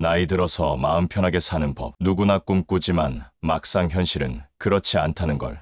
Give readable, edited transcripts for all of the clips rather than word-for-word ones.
나이 들어서 마음 편하게 사는 법. 누구나 꿈꾸지만 막상 현실은 그렇지 않다는 걸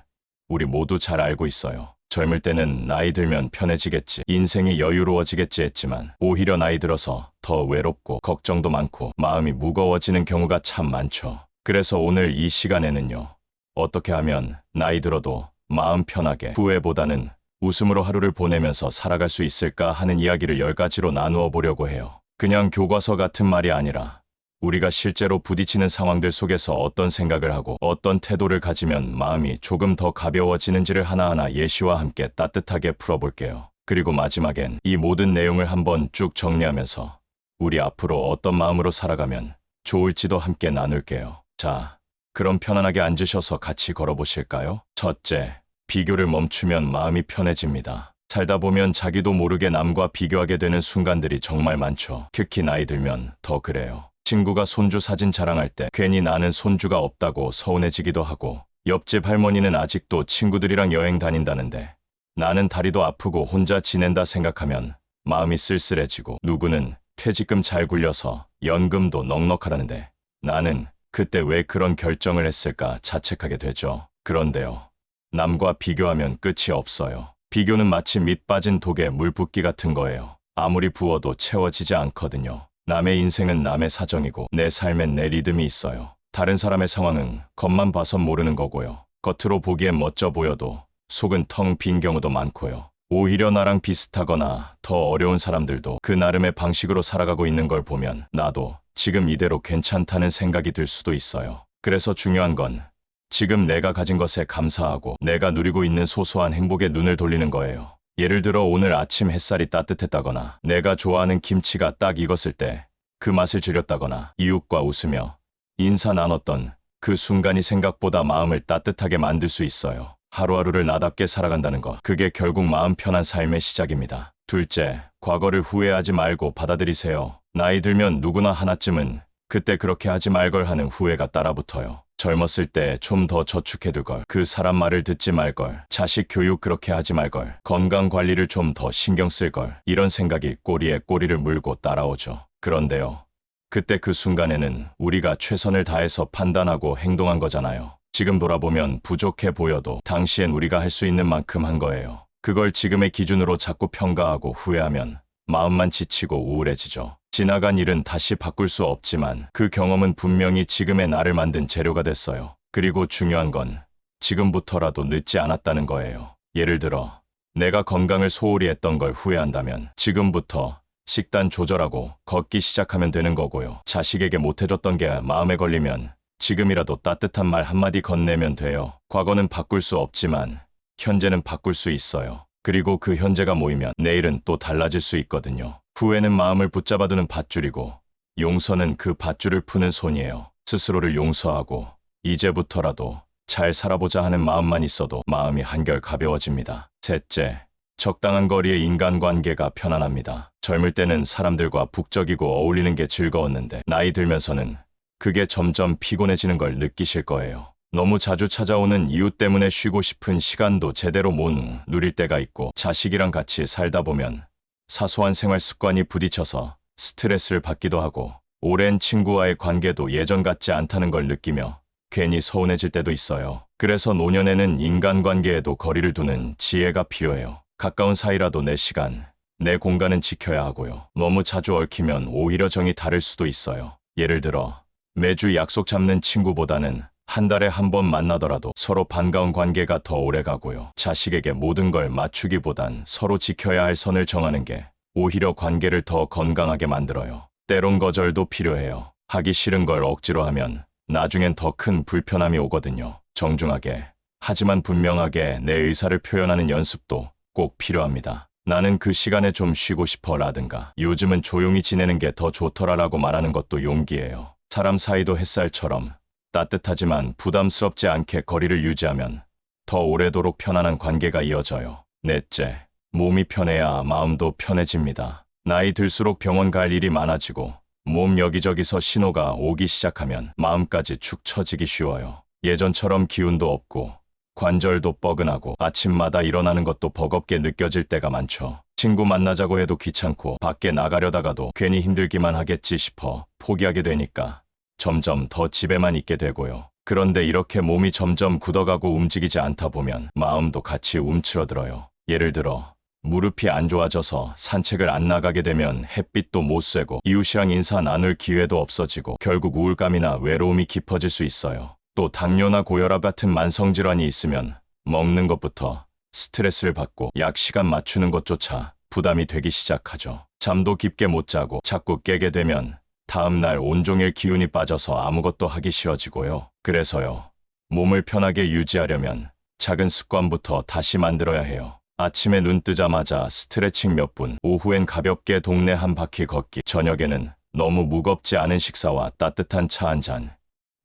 우리 모두 잘 알고 있어요. 젊을 때는 나이 들면 편해지겠지, 인생이 여유로워지겠지 했지만 오히려 나이 들어서 더 외롭고 걱정도 많고 마음이 무거워지는 경우가 참 많죠. 그래서 오늘 이 시간에는요, 어떻게 하면 나이 들어도 마음 편하게 후회보다는 웃음으로 하루를 보내면서 살아갈 수 있을까 하는 이야기를 10가지로 나누어 보려고 해요. 그냥 교과서 같은 말이 아니라 우리가 실제로 부딪히는 상황들 속에서 어떤 생각을 하고 어떤 태도를 가지면 마음이 조금 더 가벼워지는지를 하나하나 예시와 함께 따뜻하게 풀어볼게요. 그리고 마지막엔 이 모든 내용을 한번 쭉 정리하면서 우리 앞으로 어떤 마음으로 살아가면 좋을지도 함께 나눌게요. 자, 그럼 편안하게 앉으셔서 같이 걸어보실까요? 첫째, 비교를 멈추면 마음이 편해집니다. 살다 보면 자기도 모르게 남과 비교하게 되는 순간들이 정말 많죠. 특히 나이 들면 더 그래요. 친구가 손주 사진 자랑할 때 괜히 나는 손주가 없다고 서운해지기도 하고, 옆집 할머니는 아직도 친구들이랑 여행 다닌다는데 나는 다리도 아프고 혼자 지낸다 생각하면 마음이 쓸쓸해지고, 누구는 퇴직금 잘 굴려서 연금도 넉넉하다는데 나는 그때 왜 그런 결정을 했을까 자책하게 되죠. 그런데요, 남과 비교하면 끝이 없어요. 비교는 마치 밑 빠진 독에 물 붓기 같은 거예요. 아무리 부어도 채워지지 않거든요. 남의 인생은 남의 사정이고 내 삶엔 내 리듬이 있어요. 다른 사람의 상황은 겉만 봐선 모르는 거고요. 겉으로 보기엔 멋져 보여도 속은 텅 빈 경우도 많고요. 오히려 나랑 비슷하거나 더 어려운 사람들도 그 나름의 방식으로 살아가고 있는 걸 보면 나도 지금 이대로 괜찮다는 생각이 들 수도 있어요. 그래서 중요한 건 지금 내가 가진 것에 감사하고 내가 누리고 있는 소소한 행복에 눈을 돌리는 거예요. 예를 들어 오늘 아침 햇살이 따뜻했다거나 내가 좋아하는 김치가 딱 익었을 때 그 맛을 즐겼다거나 이웃과 웃으며 인사 나눴던 그 순간이 생각보다 마음을 따뜻하게 만들 수 있어요. 하루하루를 나답게 살아간다는 것, 그게 결국 마음 편한 삶의 시작입니다. 둘째, 과거를 후회하지 말고 받아들이세요. 나이 들면 누구나 하나쯤은 그때 그렇게 하지 말걸 하는 후회가 따라붙어요. 젊었을 때 좀 더 저축해둘 걸, 그 사람 말을 듣지 말걸, 자식 교육 그렇게 하지 말걸, 건강 관리를 좀 더 신경 쓸걸, 이런 생각이 꼬리에 꼬리를 물고 따라오죠. 그런데요, 그때 그 순간에는 우리가 최선을 다해서 판단하고 행동한 거잖아요. 지금 돌아보면 부족해 보여도 당시엔 우리가 할 수 있는 만큼 한 거예요. 그걸 지금의 기준으로 자꾸 평가하고 후회하면 마음만 지치고 우울해지죠. 지나간 일은 다시 바꿀 수 없지만 그 경험은 분명히 지금의 나를 만든 재료가 됐어요. 그리고 중요한 건 지금부터라도 늦지 않았다는 거예요. 예를 들어 내가 건강을 소홀히 했던 걸 후회한다면 지금부터 식단 조절하고 걷기 시작하면 되는 거고요. 자식에게 못해줬던 게 마음에 걸리면 지금이라도 따뜻한 말 한마디 건네면 돼요. 과거는 바꿀 수 없지만 현재는 바꿀 수 있어요. 그리고 그 현재가 모이면 내일은 또 달라질 수 있거든요. 후회는 마음을 붙잡아두는 밧줄이고 용서는 그 밧줄을 푸는 손이에요. 스스로를 용서하고 이제부터라도 잘 살아보자 하는 마음만 있어도 마음이 한결 가벼워집니다. 셋째, 적당한 거리의 인간관계가 편안합니다. 젊을 때는 사람들과 북적이고 어울리는 게 즐거웠는데 나이 들면서는 그게 점점 피곤해지는 걸 느끼실 거예요. 너무 자주 찾아오는 이웃 때문에 쉬고 싶은 시간도 제대로 못 누릴 때가 있고, 자식이랑 같이 살다 보면 사소한 생활 습관이 부딪혀서 스트레스를 받기도 하고, 오랜 친구와의 관계도 예전 같지 않다는 걸 느끼며 괜히 서운해질 때도 있어요. 그래서 노년에는 인간관계에도 거리를 두는 지혜가 필요해요. 가까운 사이라도 내 시간, 내 공간은 지켜야 하고요. 너무 자주 얽히면 오히려 정이 다를 수도 있어요. 예를 들어 매주 약속 잡는 친구보다는 한 달에 한 번 만나더라도 서로 반가운 관계가 더 오래가고요. 자식에게 모든 걸 맞추기보단 서로 지켜야 할 선을 정하는 게 오히려 관계를 더 건강하게 만들어요. 때론 거절도 필요해요. 하기 싫은 걸 억지로 하면 나중엔 더 큰 불편함이 오거든요. 정중하게, 하지만 분명하게 내 의사를 표현하는 연습도 꼭 필요합니다. 나는 그 시간에 좀 쉬고 싶어 라든가 요즘은 조용히 지내는 게 더 좋더라라고 말하는 것도 용기예요. 사람 사이도 햇살처럼 따뜻하지만 부담스럽지 않게 거리를 유지하면 더 오래도록 편안한 관계가 이어져요. 넷째, 몸이 편해야 마음도 편해집니다. 나이 들수록 병원 갈 일이 많아지고 몸 여기저기서 신호가 오기 시작하면 마음까지 축 처지기 쉬워요. 예전처럼 기운도 없고 관절도 뻐근하고 아침마다 일어나는 것도 버겁게 느껴질 때가 많죠. 친구 만나자고 해도 귀찮고 밖에 나가려다가도 괜히 힘들기만 하겠지 싶어 포기하게 되니까 점점 더 집에만 있게 되고요. 그런데 이렇게 몸이 점점 굳어가고 움직이지 않다 보면 마음도 같이 움츠러들어요. 예를 들어 무릎이 안 좋아져서 산책을 안 나가게 되면 햇빛도 못 쐬고 이웃이랑 인사 나눌 기회도 없어지고 결국 우울감이나 외로움이 깊어질 수 있어요. 또 당뇨나 고혈압 같은 만성질환이 있으면 먹는 것부터 스트레스를 받고 약 시간 맞추는 것조차 부담이 되기 시작하죠. 잠도 깊게 못 자고 자꾸 깨게 되면 다음날 온종일 기운이 빠져서 아무것도 하기 싫어지고요. 그래서요. 몸을 편하게 유지하려면 작은 습관부터 다시 만들어야 해요. 아침에 눈 뜨자마자 스트레칭 몇 분, 오후엔 가볍게 동네 한 바퀴 걷기, 저녁에는 너무 무겁지 않은 식사와 따뜻한 차 한 잔.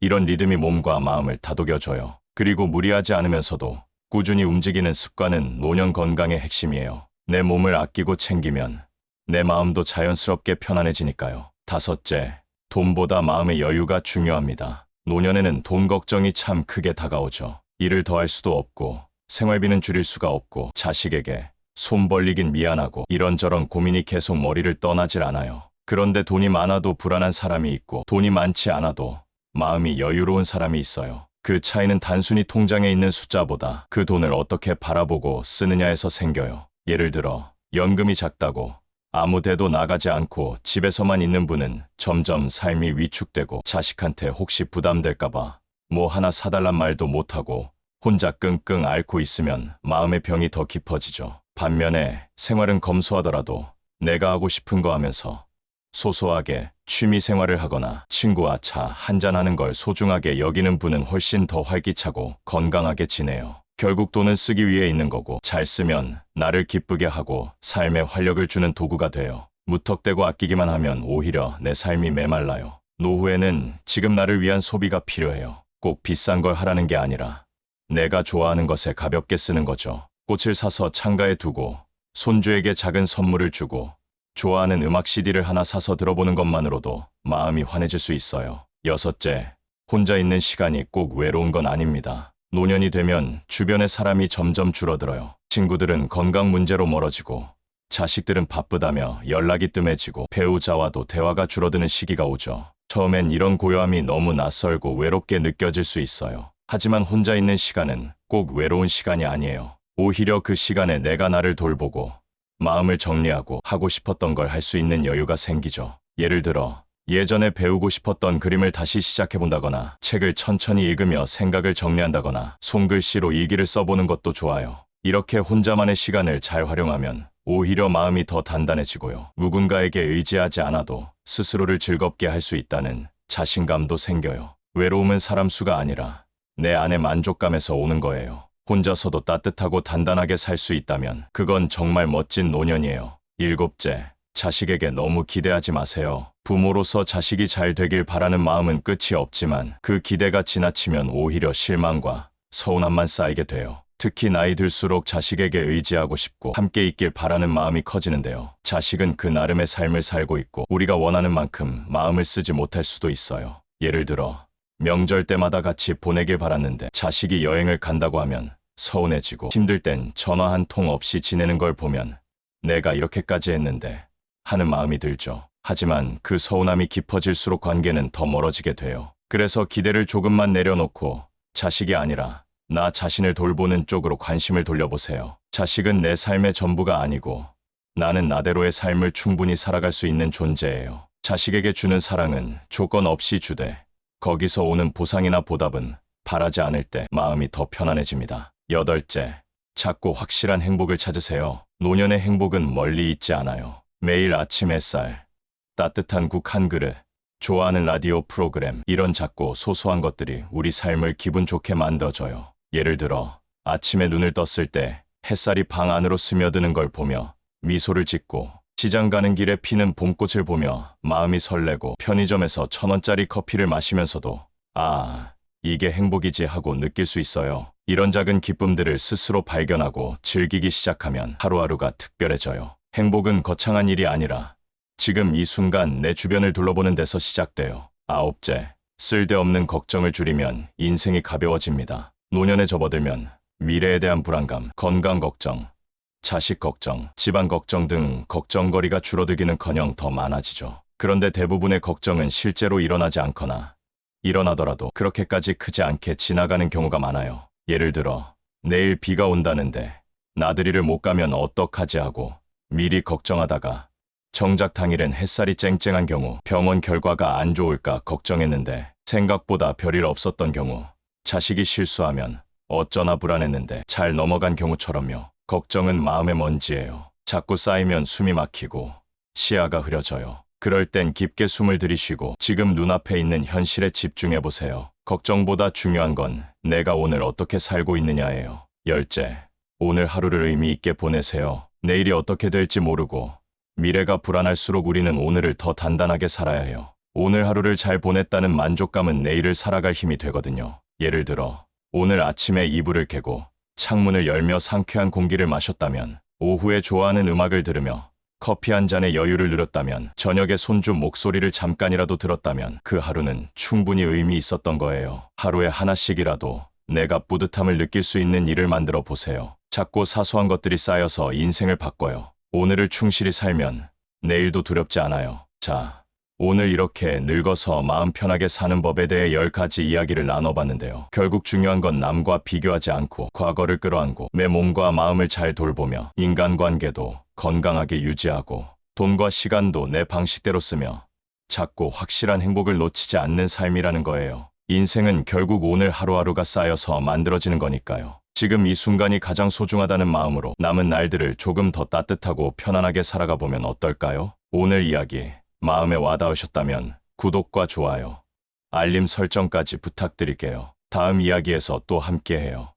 이런 리듬이 몸과 마음을 다독여줘요. 그리고 무리하지 않으면서도 꾸준히 움직이는 습관은 노년 건강의 핵심이에요. 내 몸을 아끼고 챙기면 내 마음도 자연스럽게 편안해지니까요. 다섯째, 돈보다 마음의 여유가 중요합니다. 노년에는 돈 걱정이 참 크게 다가오죠. 일을 더 할 수도 없고 생활비는 줄일 수가 없고 자식에게 손 벌리긴 미안하고 이런저런 고민이 계속 머리를 떠나질 않아요. 그런데 돈이 많아도 불안한 사람이 있고 돈이 많지 않아도 마음이 여유로운 사람이 있어요. 그 차이는 단순히 통장에 있는 숫자보다 그 돈을 어떻게 바라보고 쓰느냐에서 생겨요. 예를 들어 연금이 작다고 아무 데도 나가지 않고 집에서만 있는 분은 점점 삶이 위축되고 자식한테 혹시 부담될까봐 뭐 하나 사달란 말도 못하고 혼자 끙끙 앓고 있으면 마음의 병이 더 깊어지죠. 반면에 생활은 검소하더라도 내가 하고 싶은 거 하면서 소소하게 취미 생활을 하거나 친구와 차 한잔하는 걸 소중하게 여기는 분은 훨씬 더 활기차고 건강하게 지내요. 결국 돈은 쓰기 위해 있는 거고 잘 쓰면 나를 기쁘게 하고 삶에 활력을 주는 도구가 돼요. 무턱대고 아끼기만 하면 오히려 내 삶이 메말라요. 노후에는 지금 나를 위한 소비가 필요해요. 꼭 비싼 걸 하라는 게 아니라 내가 좋아하는 것에 가볍게 쓰는 거죠. 꽃을 사서 창가에 두고 손주에게 작은 선물을 주고 좋아하는 음악 CD를 하나 사서 들어보는 것만으로도 마음이 환해질 수 있어요. 여섯째, 혼자 있는 시간이 꼭 외로운 건 아닙니다. 노년이 되면 주변의 사람이 점점 줄어들어요. 친구들은 건강 문제로 멀어지고 자식들은 바쁘다며 연락이 뜸해지고 배우자와도 대화가 줄어드는 시기가 오죠. 처음엔 이런 고요함이 너무 낯설고 외롭게 느껴질 수 있어요. 하지만 혼자 있는 시간은 꼭 외로운 시간이 아니에요. 오히려 그 시간에 내가 나를 돌보고 마음을 정리하고 하고 싶었던 걸 할 수 있는 여유가 생기죠. 예를 들어 예전에 배우고 싶었던 그림을 다시 시작해본다거나 책을 천천히 읽으며 생각을 정리한다거나 손글씨로 일기를 써보는 것도 좋아요. 이렇게 혼자만의 시간을 잘 활용하면 오히려 마음이 더 단단해지고요. 누군가에게 의지하지 않아도 스스로를 즐겁게 할 수 있다는 자신감도 생겨요. 외로움은 사람 수가 아니라 내 안의 만족감에서 오는 거예요. 혼자서도 따뜻하고 단단하게 살 수 있다면 그건 정말 멋진 노년이에요. 일곱째, 자식에게 너무 기대하지 마세요. 부모로서 자식이 잘 되길 바라는 마음은 끝이 없지만 그 기대가 지나치면 오히려 실망과 서운함만 쌓이게 돼요. 특히 나이 들수록 자식에게 의지하고 싶고 함께 있길 바라는 마음이 커지는데요. 자식은 그 나름의 삶을 살고 있고 우리가 원하는 만큼 마음을 쓰지 못할 수도 있어요. 예를 들어 명절 때마다 같이 보내길 바랐는데 자식이 여행을 간다고 하면 서운해지고 힘들 땐 전화 한 통 없이 지내는 걸 보면 내가 이렇게까지 했는데 하는 마음이 들죠. 하지만 그 서운함이 깊어질수록 관계는 더 멀어지게 돼요. 그래서 기대를 조금만 내려놓고 자식이 아니라 나 자신을 돌보는 쪽으로 관심을 돌려보세요. 자식은 내 삶의 전부가 아니고 나는 나대로의 삶을 충분히 살아갈 수 있는 존재예요. 자식에게 주는 사랑은 조건 없이 주되 거기서 오는 보상이나 보답은 바라지 않을 때 마음이 더 편안해집니다. 여덟째, 작고 확실한 행복을 찾으세요. 노년의 행복은 멀리 있지 않아요. 매일 아침 햇살, 따뜻한 국 한 그릇, 좋아하는 라디오 프로그램, 이런 작고 소소한 것들이 우리 삶을 기분 좋게 만들어줘요. 예를 들어 아침에 눈을 떴을 때 햇살이 방 안으로 스며드는 걸 보며 미소를 짓고 시장 가는 길에 피는 봄꽃을 보며 마음이 설레고 편의점에서 1,000원짜리 커피를 마시면서도 아, 이게 행복이지 하고 느낄 수 있어요. 이런 작은 기쁨들을 스스로 발견하고 즐기기 시작하면 하루하루가 특별해져요. 행복은 거창한 일이 아니라 지금 이 순간 내 주변을 둘러보는 데서 시작돼요. 아홉째, 쓸데없는 걱정을 줄이면 인생이 가벼워집니다. 노년에 접어들면 미래에 대한 불안감, 건강 걱정, 자식 걱정, 집안 걱정 등 걱정거리가 줄어들기는커녕 더 많아지죠. 그런데 대부분의 걱정은 실제로 일어나지 않거나 일어나더라도 그렇게까지 크지 않게 지나가는 경우가 많아요. 예를 들어 내일 비가 온다는데 나들이를 못 가면 어떡하지 하고 미리 걱정하다가 정작 당일엔 햇살이 쨍쨍한 경우, 병원 결과가 안 좋을까 걱정했는데 생각보다 별일 없었던 경우, 자식이 실수하면 어쩌나 불안했는데 잘 넘어간 경우처럼요. 걱정은 마음의 먼지예요. 자꾸 쌓이면 숨이 막히고 시야가 흐려져요. 그럴 땐 깊게 숨을 들이쉬고 지금 눈앞에 있는 현실에 집중해 보세요. 걱정보다 중요한 건 내가 오늘 어떻게 살고 있느냐예요. 열째, 오늘 하루를 의미 있게 보내세요. 내일이 어떻게 될지 모르고 미래가 불안할수록 우리는 오늘을 더 단단하게 살아야 해요. 오늘 하루를 잘 보냈다는 만족감은 내일을 살아갈 힘이 되거든요. 예를 들어 오늘 아침에 이불을 개고 창문을 열며 상쾌한 공기를 마셨다면, 오후에 좋아하는 음악을 들으며 커피 한 잔에 여유를 누렸다면, 저녁에 손주 목소리를 잠깐이라도 들었다면 그 하루는 충분히 의미 있었던 거예요. 하루에 하나씩이라도 내가 뿌듯함을 느낄 수 있는 일을 만들어 보세요. 작고 사소한 것들이 쌓여서 인생을 바꿔요. 오늘을 충실히 살면 내일도 두렵지 않아요. 자, 오늘 이렇게 늙어서 마음 편하게 사는 법에 대해 10가지 이야기를 나눠봤는데요. 결국 중요한 건 남과 비교하지 않고 과거를 끌어안고 내 몸과 마음을 잘 돌보며 인간관계도 건강하게 유지하고 돈과 시간도 내 방식대로 쓰며 작고 확실한 행복을 놓치지 않는 삶이라는 거예요. 인생은 결국 오늘 하루하루가 쌓여서 만들어지는 거니까요. 지금 이 순간이 가장 소중하다는 마음으로 남은 날들을 조금 더 따뜻하고 편안하게 살아가 보면 어떨까요? 오늘 이야기 마음에 와닿으셨다면 구독과 좋아요, 알림 설정까지 부탁드릴게요. 다음 이야기에서 또 함께해요.